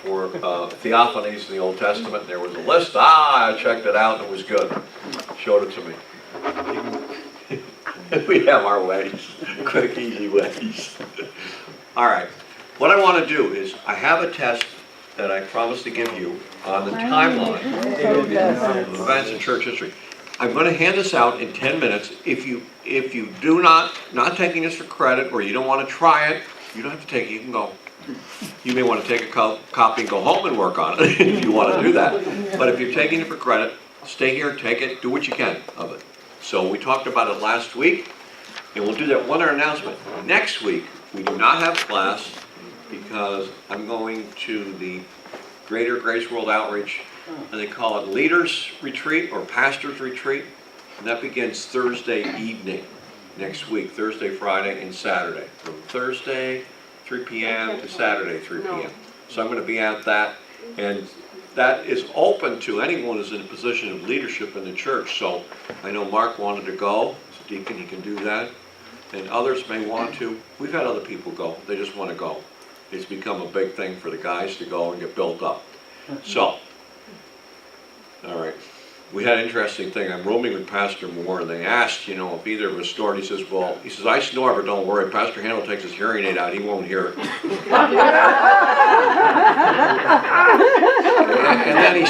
for theophanies in the Old Testament. There was a list. I checked it out and it was good. Showed it to me. We have our ways, quick, easy ways. All right. What I want to do is I have a test that I promised to give you on the timeline of events in church history. I'm going to hand this out in 10 minutes. If you do not taking this for credit, or you don't want to try it, you don't have to take it. You can go. You may want to take a copy and go home and work on it if you want to do that. But if you're taking it for credit, stay here, take it, do what you can of it. So we talked about it last week, and we'll do that one other announcement. Next week, we do not have class because I'm going to the Greater Grace World Outreach, and they call it Leaders Retreat or Pastors Retreat, and that begins Thursday evening next week, Thursday, Friday, and Saturday. From Thursday, 3 p.m. to Saturday, 3 p.m. So I'm going to be at that, and that is open to anyone who's in a position of leadership in the church. So I know Mark wanted to go, as a deacon he can do that, and others may want to. We've had other people go, they just want to go. It's become a big thing for the guys to go and get built up. So, all right. We had an interesting thing. I'm rooming with Pastor Moore, and they asked, if either of us snored. He says, I snore, but don't worry. Pastor Handel takes his hearing aid out. He won't hear it. And then he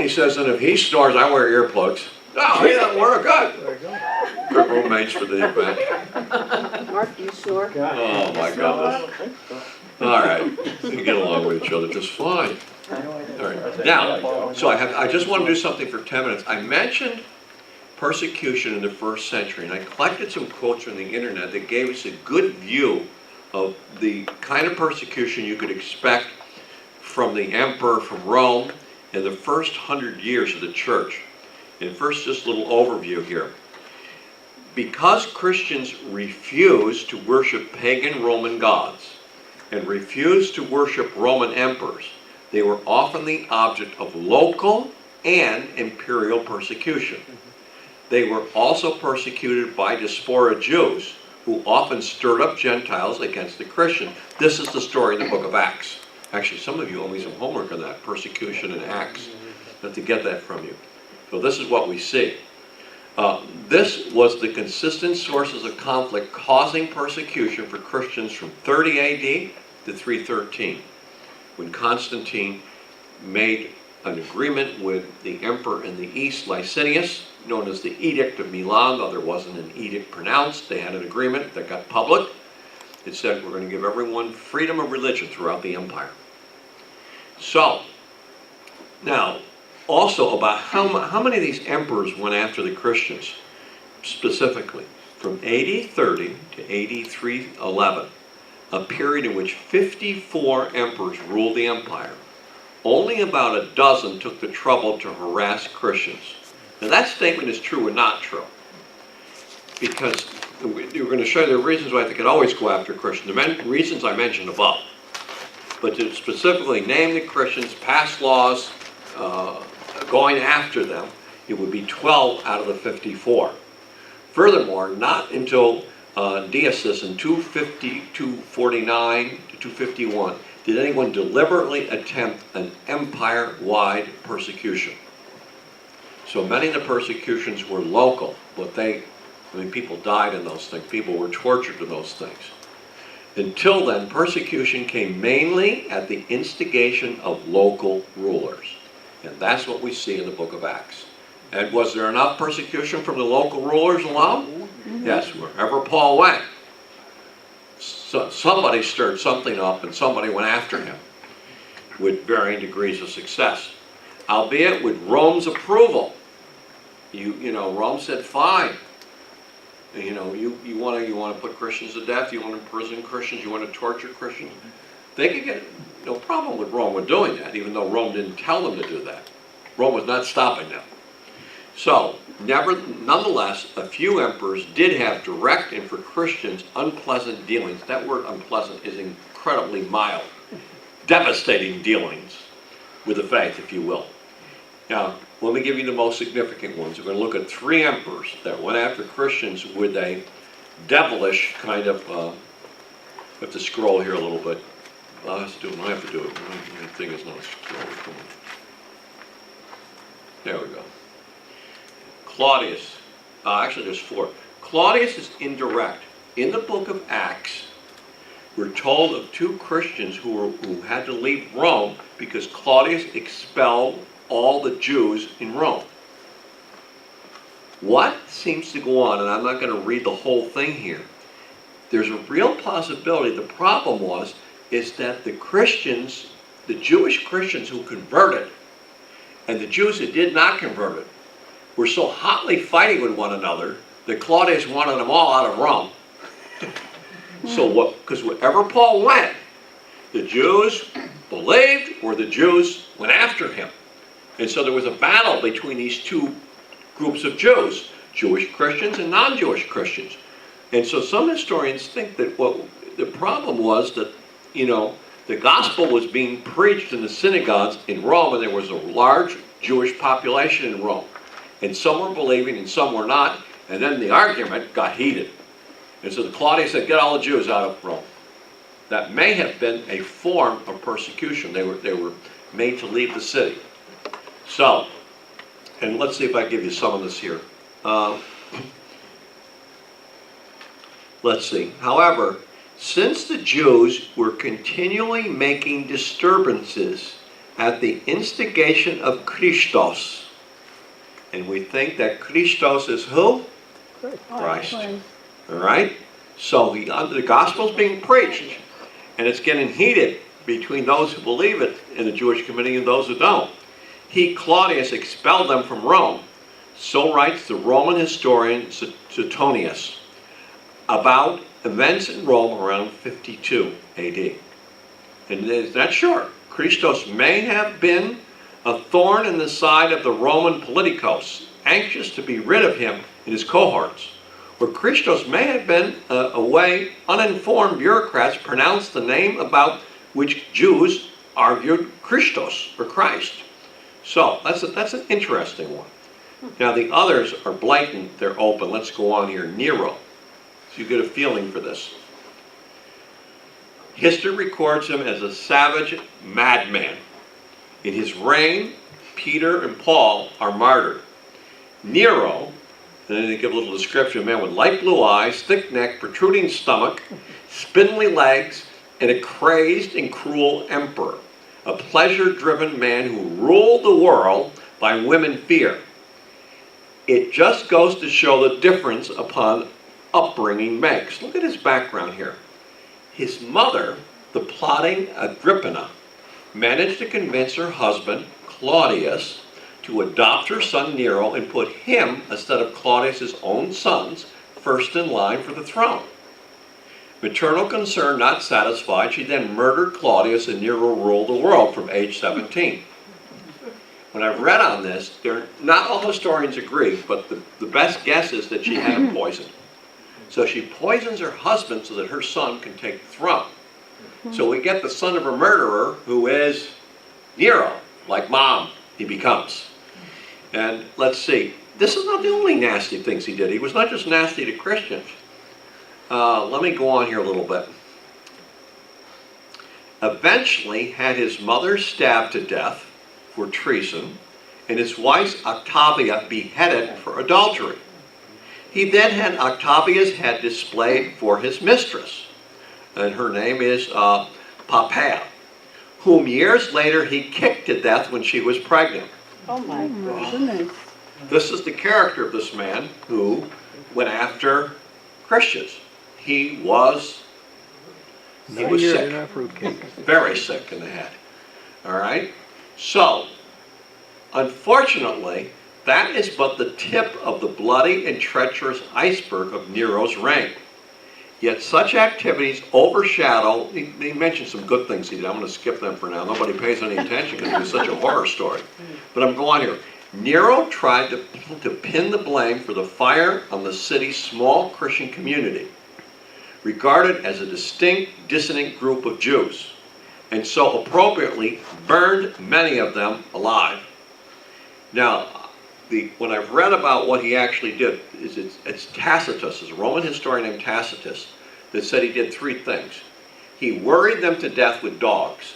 says, and if he snores, I wear earplugs. No, he doesn't wear good. Good roommates for the event. Mark, do you snore? Oh, my goodness. All right. We get along with each other just fine. All right. Now, so I just want to do something for 10 minutes. I mentioned persecution in the first century, and I collected some quotes from the internet that gave us a good view of the kind of persecution you could expect from the emperor from Rome in the first 100 years of the church. And first, just a little overview here. Because Christians refused to worship pagan Roman gods and refused to worship Roman emperors, they were often the object of local and imperial persecution. They were also persecuted by diaspora Jews, who often stirred up Gentiles against the Christians. This is the story in the book of Acts. Actually, some of you owe me some homework on that, persecution in Acts. I have to get that from you. So this is what we see. This was the consistent sources of conflict causing persecution for Christians from 30 AD to 313. When Constantine made an agreement with the emperor in the east, Licinius, known as the Edict of Milan, though there wasn't an edict pronounced, they had an agreement that got public. It said we're going to give everyone freedom of religion throughout the empire. So, now, also about how many of these emperors went after the Christians, specifically, from AD 30 to AD 311. A period in which 54 emperors ruled the empire. Only about a dozen took the trouble to harass Christians. Now that statement is true or not true. Because we're going to show you the reasons why they could always go after Christians. The reasons I mentioned above. But to specifically name the Christians, pass laws going after them, it would be 12 out of the 54. Furthermore, not until Deasis in 249 to 251 did anyone deliberately attempt an empire-wide persecution. So many of the persecutions were local, but people died in those things. People were tortured in those things. Until then, persecution came mainly at the instigation of local rulers. And that's what we see in the book of Acts. And was there enough persecution from the local rulers alone? Yes, wherever Paul went, so somebody stirred something up and somebody went after him with varying degrees of success. Albeit with Rome's approval. Rome said, fine. You want to put Christians to death, you want to imprison Christians, you want to torture Christians. They could get no problem with Rome with doing that, even though Rome didn't tell them to do that. Rome was not stopping them. So, nonetheless, a few emperors did have direct and for Christians unpleasant dealings. That word unpleasant is incredibly mild. Devastating dealings with the faith, if you will. Now, let me give you the most significant ones. We're going to look at 3 emperors that went after Christians with a devilish kind of, I have to scroll here a little bit, Well, I have to do it. I have to do it. My thing is not scroll. Come on. There we go. Claudius. Actually, there's 4. Claudius is indirect. In the book of Acts, we're told of 2 Christians who had to leave Rome because Claudius expelled all the Jews in Rome. What seems to go on, and I'm not going to read the whole thing here, there's a real possibility. The problem is that the Christians, the Jewish Christians who converted, and the Jews who did not convert it, were so hotly fighting with one another that Claudius wanted them all out of Rome. So because wherever Paul went, the Jews believed or the Jews went after him. And so there was a battle between these 2 groups of Jews, Jewish Christians and non-Jewish Christians. And so some historians think that what the problem was that, the gospel was being preached in the synagogues in Rome, and there was a large Jewish population in Rome. And some were believing and some were not, and then the argument got heated. And so the Claudius said, get all the Jews out of Rome. That may have been a form of persecution. They were made to leave the city. So, and let's see if I give you some of this here. Let's see. However, since the Jews were continually making disturbances at the instigation of Christos, and we think that Christos is who? Christ. All right? So the gospel's being preached, and it's getting heated between those who believe it in the Jewish community and those who don't. Claudius, expelled them from Rome. So writes the Roman historian Suetonius about events in Rome around 52 AD. And it's not sure. Christos may have been a thorn in the side of the Roman politicos, anxious to be rid of him and his cohorts. Or Christos may have been a way uninformed bureaucrats pronounced the name about which Jews argued Christos, or Christ. So that's an interesting one. Now the others are blatant, they're open. Let's go on here. Nero. So you get a feeling for this. History records him as a savage madman. In his reign, Peter and Paul are martyred. Nero, and then they give a little description, a man with light blue eyes, thick neck, protruding stomach, spindly legs, and a crazed and cruel emperor. A pleasure-driven man who ruled the world by women fear. It just goes to show the difference upon upbringing makes. Look at his background here. His mother, the plotting Agrippina, managed to convince her husband, Claudius, to adopt her son Nero and put him, instead of Claudius's own sons, first in line for the throne. Maternal concern not satisfied, she then murdered Claudius and Nero ruled the world from age 17. When I've read on this, not all historians agree, but the best guess is that she had him poisoned. So she poisons her husband so that her son can take the throne. So we get the son of a murderer who is Nero, like mom he becomes. And let's see, this is not the only nasty things he did. He was not just nasty to Christians. Let me go on here a little bit. Eventually had his mother stabbed to death for treason and his wife Octavia beheaded for adultery. He then had Octavia's head displayed for his mistress, and her name is Poppaea, whom years later he kicked to death when she was pregnant. Oh my goodness. This is the character of this man who went after Christians. He was sick, very sick in the head. All right? So, unfortunately, that is but the tip of the bloody and treacherous iceberg of Nero's reign. Yet such activities overshadow, he mentioned some good things he did. I'm going to skip them for now. Nobody pays any attention because it was such a horror story. But I'm going here. Nero tried to pin the blame for the fire on the city's small Christian community, regarded as a distinct, dissident group of Jews, and so appropriately burned many of them alive. Now, when I've read about what he actually did, it's Tacitus, a Roman historian named Tacitus, that said he did three things. he worried them to death with dogs,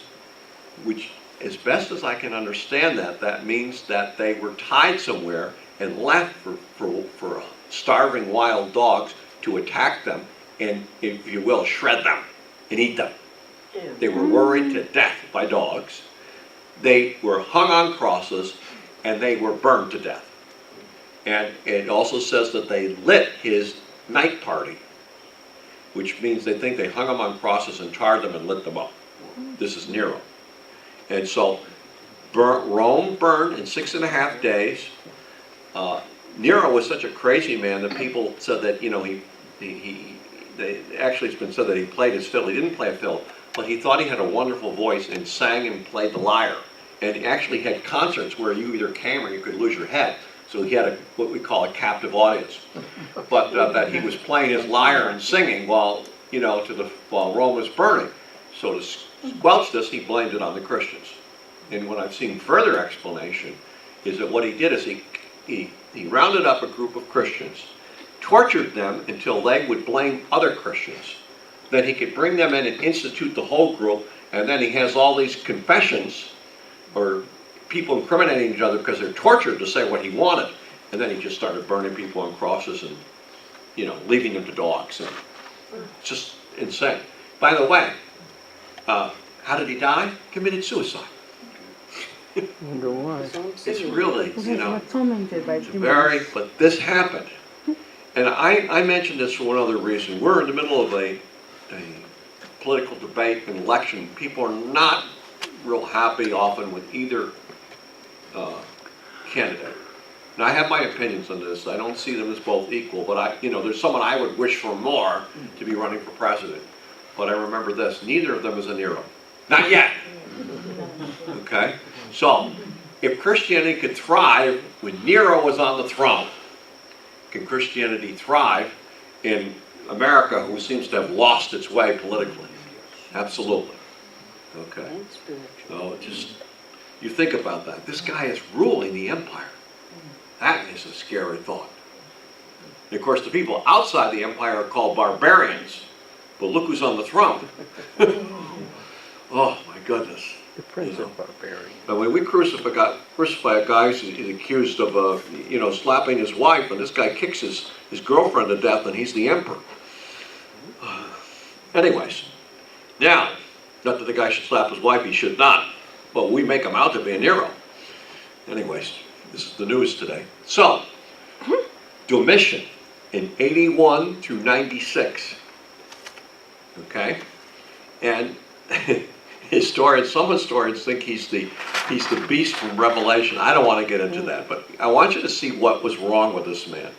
which, as best as I can understand that means that they were tied somewhere and left for starving wild dogs to attack them and, if you will, shred them and eat them. They were worried to death by dogs. They were hung on crosses, and they were burned to death. And it also says that they lit his night party, which means they think they hung him on crosses and tarred them and lit them up. This is Nero. And so Rome burned in 6.5 days. Nero was such a crazy man that people said that, you know, actually it's been said that he played his fiddle. He didn't play a fiddle, but he thought he had a wonderful voice and sang and played the lyre. And he actually had concerts where you either came or you could lose your head. So he had what we call a captive audience. But that he was playing his lyre and singing while, you know, while Rome was burning. So to squelch this, he blamed it on the Christians. And what I've seen further explanation is that what he did is he rounded up a group of Christians, tortured them until they would blame other Christians. Then he could bring them in and institute the whole group, and then he has all these confessions or people incriminating each other because they're tortured to say what he wanted. And then he just started burning people on crosses and, you know, leaving them to dogs. And it's just insane. By the way, how did he die? Committed suicide. Wonder why. It's really, you know, tormented by it's but this happened. And I mentioned this for one other reason. We're in the middle of a political debate and election. People are not real happy often with either candidate. Now I have my opinions on this. I don't see them as both equal, but there's someone I would wish for more to be running for president. But I remember this, neither of them is a Nero. Not yet. Okay? So, if Christianity could thrive when Nero was on the throne, can Christianity thrive in America, who seems to have lost its way politically? Absolutely. Okay. So you think about that. This guy is ruling the empire. That is a scary thought. And of course, the people outside the empire are called barbarians. But look who's on the throne. Oh, my goodness. The Prince of Barbarian. But when we crucify a guy who's accused of, slapping his wife, and this guy kicks his girlfriend to death, and he's the emperor. Anyways, now, not that the guy should slap his wife, he should not. But we make him out to be a Nero. Anyways, this is the news today. So, Domitian in 81 through 96. Okay? And some historians think he's the beast from Revelation. I don't want to get into that, but I want you to see what was wrong with this man.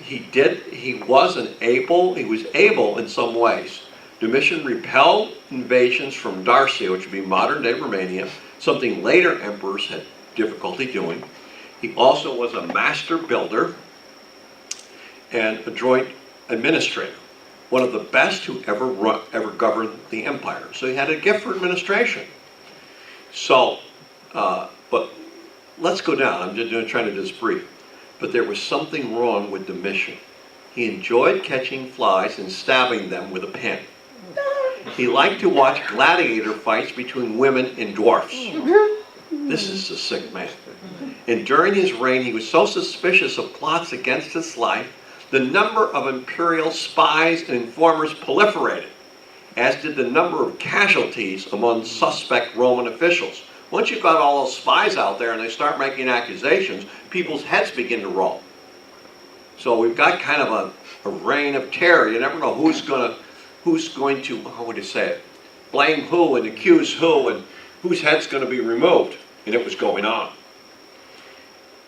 He was able in some ways. Domitian repelled invasions from Dacia, which would be modern-day Romania, something later emperors had difficulty doing. He also was a master builder and a joint administrator, one of the best who ever governed the empire. So he had a gift for administration. So, but let's go down. I'm just trying to do this brief. But there was something wrong with Domitian. He enjoyed catching flies and stabbing them with a pin. He liked to watch gladiator fights between women and dwarfs. This is a sick man. And during his reign, he was so suspicious of plots against his life, the number of imperial spies and informers proliferated, as did the number of casualties among suspect Roman officials. Once you've got all those spies out there and they start making accusations, people's heads begin to roll. So we've got kind of a reign of terror. You never know who's going to, how would you say it, blame who and accuse who and whose head's going to be removed. And it was going on.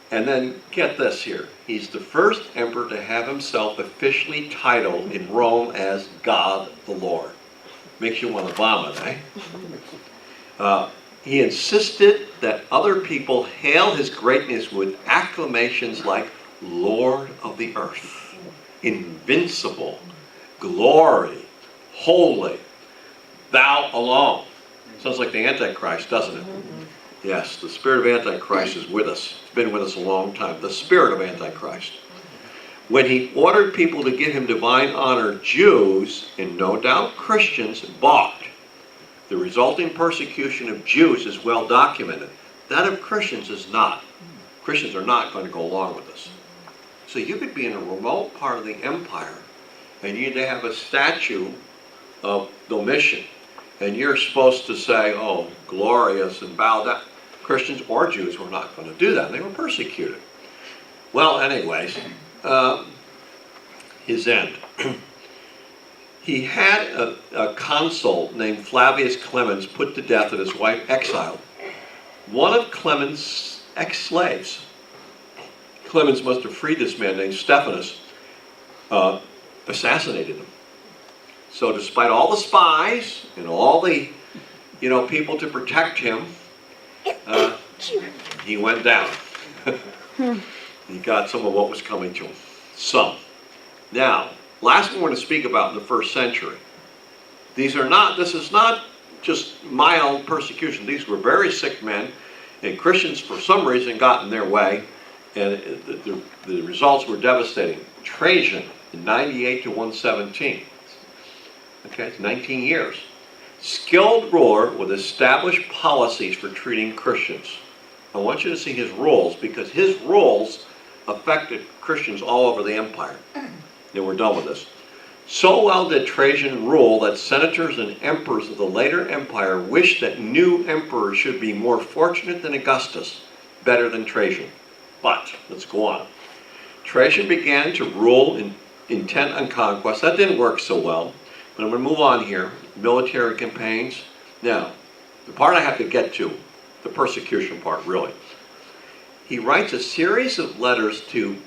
And then, get this here. He's the first emperor to have himself officially titled in Rome as God the Lord. Makes you want to vomit, eh? He insisted that other people hail his greatness with acclamations like Lord of the earth, invincible, glory, holy, thou alone. Sounds like the Antichrist, doesn't it? Yes, the spirit of Antichrist is with us. It's been with us a long time. The spirit of Antichrist. When he ordered people to give him divine honor, Jews, and no doubt Christians, balked. The resulting persecution of Jews is well documented. That of Christians is not. Christians are not going to go along with this. So you could be in a remote part of the empire, and you'd have a statue of Domitian, and you're supposed to say, oh, glorious, and bow down. Christians or Jews were not going to do that. They were persecuted. Well, anyways, his end. He had a consul named Flavius Clemens put to death and his wife exiled. One of Clemens' ex-slaves, Clemens must have freed this man named Stephanus, assassinated him. So despite all the spies and all the people to protect him, he went down. He got some of what was coming to him. Some. Now, last one we're going to speak about in the first century. This is not just mild persecution. These were very sick men, and Christians for some reason got in their way, and the results were devastating. Trajan in 98 to 117. Okay, it's 19 years. Skilled ruler with established policies for treating Christians. I want you to see his rules, because his rules affected Christians all over the empire. And we're done with this. So well did Trajan rule that senators and emperors of the later empire wished that new emperors should be more fortunate than Augustus, better than Trajan. But, let's go on. Trajan began to rule intent on conquest. That didn't work so well. But I'm going to move on here. Military campaigns. Now, the part I have to get to, the persecution part, really. He writes a series of letters to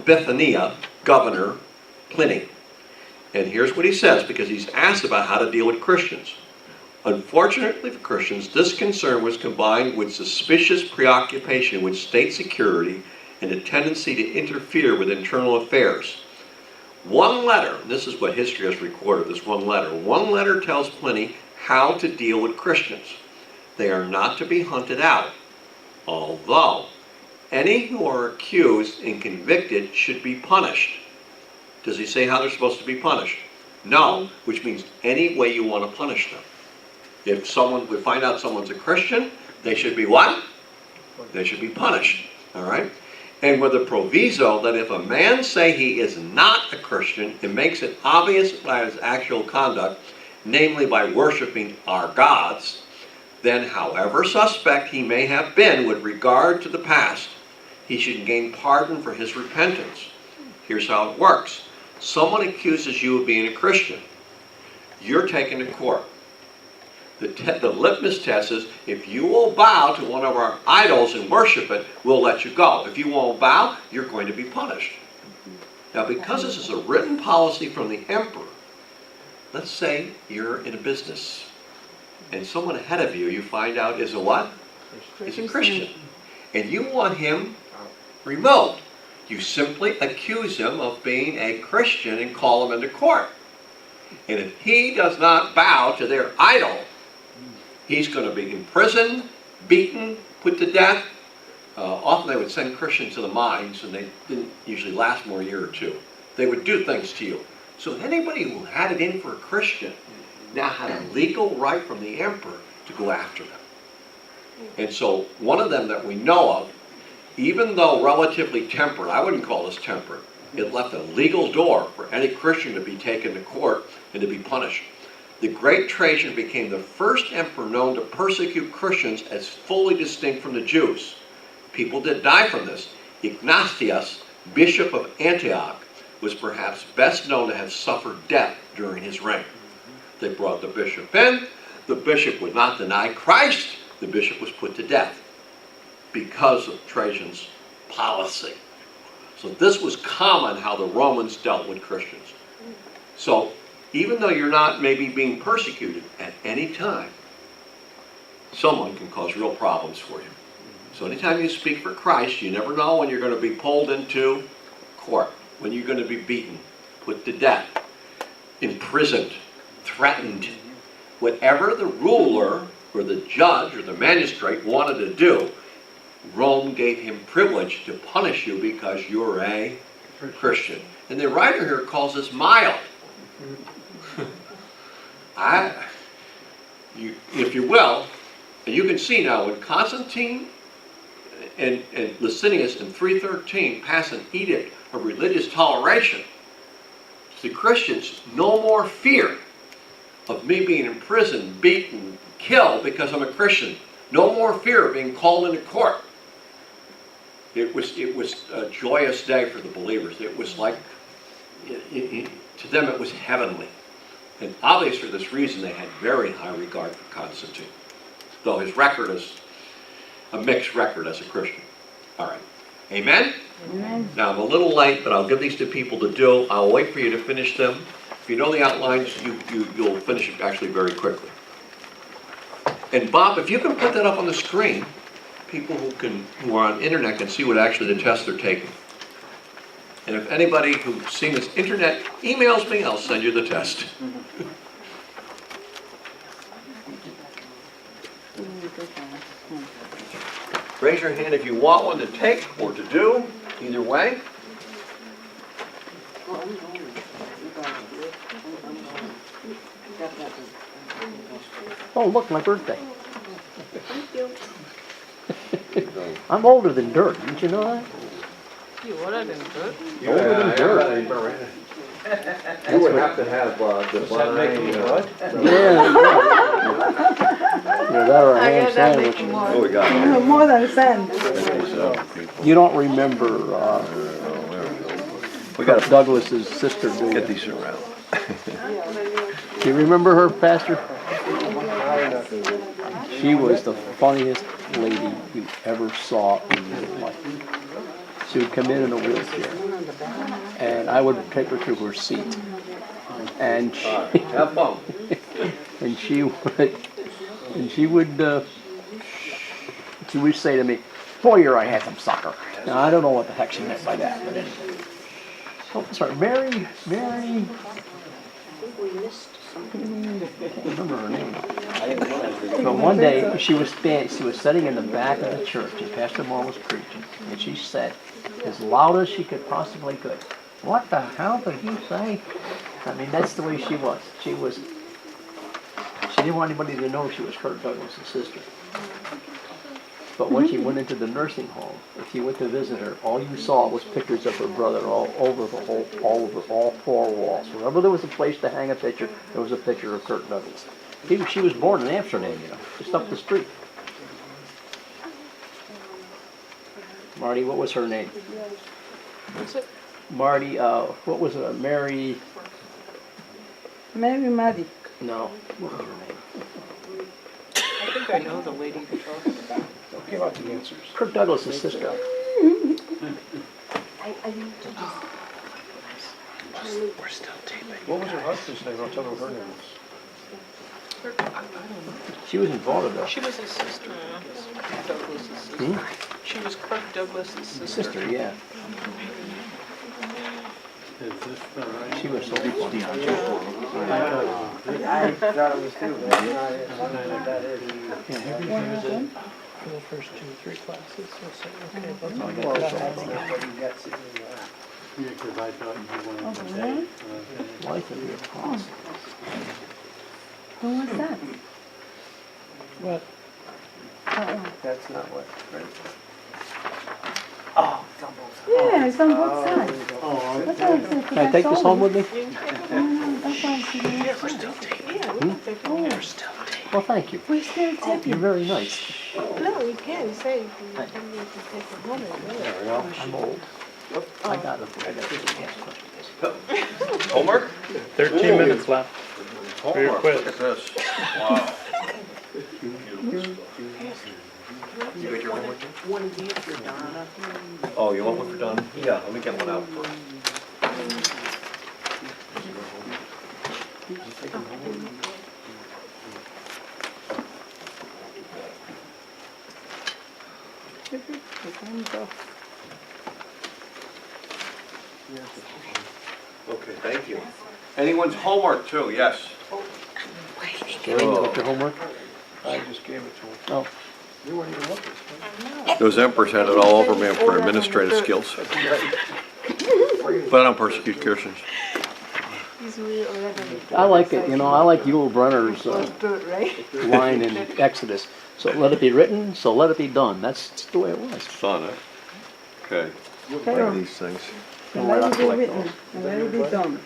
Bithynia governor Pliny. And here's what he says, because he's asked about how to deal with Christians. Unfortunately for Christians, this concern was combined with suspicious preoccupation with state security and a tendency to interfere with internal affairs. One letter, and this is what history has recorded, this one letter tells Pliny how to deal with Christians. They are not to be hunted out, although any who are accused and convicted should be punished. Does he say how they're supposed to be punished? No, which means any way you want to punish them. If we find out someone's a Christian, they should be what? They should be punished, all right? And with a proviso that if a man say he is not a Christian, it makes it obvious by his actual conduct, namely by worshiping our gods, then however suspect he may have been with regard to the past, he should gain pardon for his repentance. Here's how it works. Someone accuses you of being a Christian. You're taken to court. The litmus test is, if you will bow to one of our idols and worship it, we'll let you go. If you won't bow, you're going to be punished. Now, because this is a written policy from the emperor, let's say you're in a business, and someone ahead of you, you find out is a what? Is a Christian. And you want him removed. You simply accuse him of being a Christian and call him into court. And if he does not bow to their idol, he's going to be imprisoned, beaten, put to death. Often they would send Christians to the mines, and they didn't usually last more a year or two. They would do things to you. So anybody who had it in for a Christian now had a legal right from the emperor to go after them. And so one of them that we know of, even though relatively temperate, I wouldn't call this temperate, it left a legal door for any Christian to be taken to court and to be punished. The great Trajan became the first emperor known to persecute Christians as fully distinct from the Jews. People did die from this. Ignatius, bishop of Antioch, was perhaps best known to have suffered death during his reign. They brought the bishop in. The bishop would not deny Christ. The bishop was put to death because of Trajan's policy. So this was common how the Romans dealt with Christians. So even though you're not maybe being persecuted at any time, someone can cause real problems for you. So anytime you speak for Christ, you never know when you're going to be pulled into court, when you're going to be beaten, put to death, imprisoned, threatened. Whatever the ruler or the judge or the magistrate wanted to do, Rome gave him privilege to punish you because you're a Christian. And the writer here calls this mild. If you will, and you can see now when Constantine and Licinius in 313 pass an edict of religious toleration to the Christians, no more fear of me being imprisoned, beaten, killed because I'm a Christian. No more fear of being called into court. It was a joyous day for the believers. It was like, to them it was heavenly. And obviously for this reason they had very high regard for Constantine, though his record is a mixed record as a Christian. All right. Amen? Amen. Now I'm a little late, but I'll give these to people to do. I'll wait for you to finish them. If you know the outlines, you'll finish it actually very quickly. And Bob, if you can put that up on the screen, people who are on the internet can see what actually the tests they're taking. And if anybody who's seen this internet emails me, I'll send you the test. Raise your hand if you want one to take or to do, either way. Oh, look, my birthday. I'm older than dirt, didn't you know that? You older than good? Older than dirt. You would have to have divine. Yeah. Either that or a I ham guess that sandwich. makes more. Oh, we got it. More than a cent. You don't remember We got to Douglas's sister, do you? get these around. Do you remember her, Pastor? She was the funniest lady you ever saw in your life. She would come in a wheelchair, and I would take her to her seat, and Have fun. she would say to me, "Boy, I had some sucker." Now I don't know what the heck she meant by that, but anyway. Oh, sorry, Mary. I can't remember her name. But one day she was sitting in the back of the church, and Pastor Moore was preaching, and she said, as loud as she could possibly could, "What the hell did he say?" I mean, that's the way she was. She didn't want anybody to know she was Kurt Douglas' sister. But when she went into the nursing home, if you went to visit her, all you saw was pictures of her brother all over all four walls. Wherever there was a place to hang a picture, there was a picture of Kurt Douglas. She was born in Amsterdam, just up the street. Marty, what was her name? What's it? Marty, what was it? Mary? Mary Maddie. No, what was her name? I think I know the lady you're talking about. Give out the answers. Kurt Douglas' sister. We're still taping. What was her husband's name? I'll tell her her name is. I don't know. She was in vaudeville. She was his sister. Douglas's sister. She was Kirk Douglas's sister. Sister, yeah. She was so funny. I thought it was too, but I'm not Yeah, every year was in for the first 2 or 3 classes. So okay, that's all I got to say. Yeah, because I thought you wanted to say. Life of the apostles. Who was that? What? That's not what, right? Yeah, it's on both sides. Oh, That's why I said, Can I take this home with me? that's why I said, Yeah, we're still taping. Yeah, we're taping. We're still taping. Well, thank you. we're still You're taping. very nice. No, you can't say if you take it home. I'm old. I got it. I got it. Homework? 13 minutes left. Homework, look at this. Wow. You got your homework? One of these for Donna. Oh, you want one for Don? Yeah, let me get one out first. Okay, thank you. Anyone's homework too, yes. Jerry, you got your homework? I just gave it to him. Oh. You weren't even looking. Those emperors had it all over me for administrative skills. Right But I don't persecute Christians. He's really already. I like it, you know, I like Yul Brynner's Spirit, right? line in Exodus. So let it be written, so let it be done. That's the way it was. Son, okay. Carol, These things. and let it be written, and let it be done.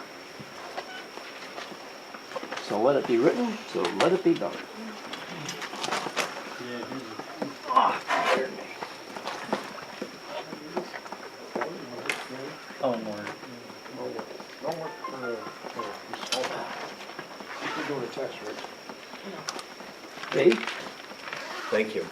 So let it be written, so let it be done. Oh, Lord. Dave? Thank you.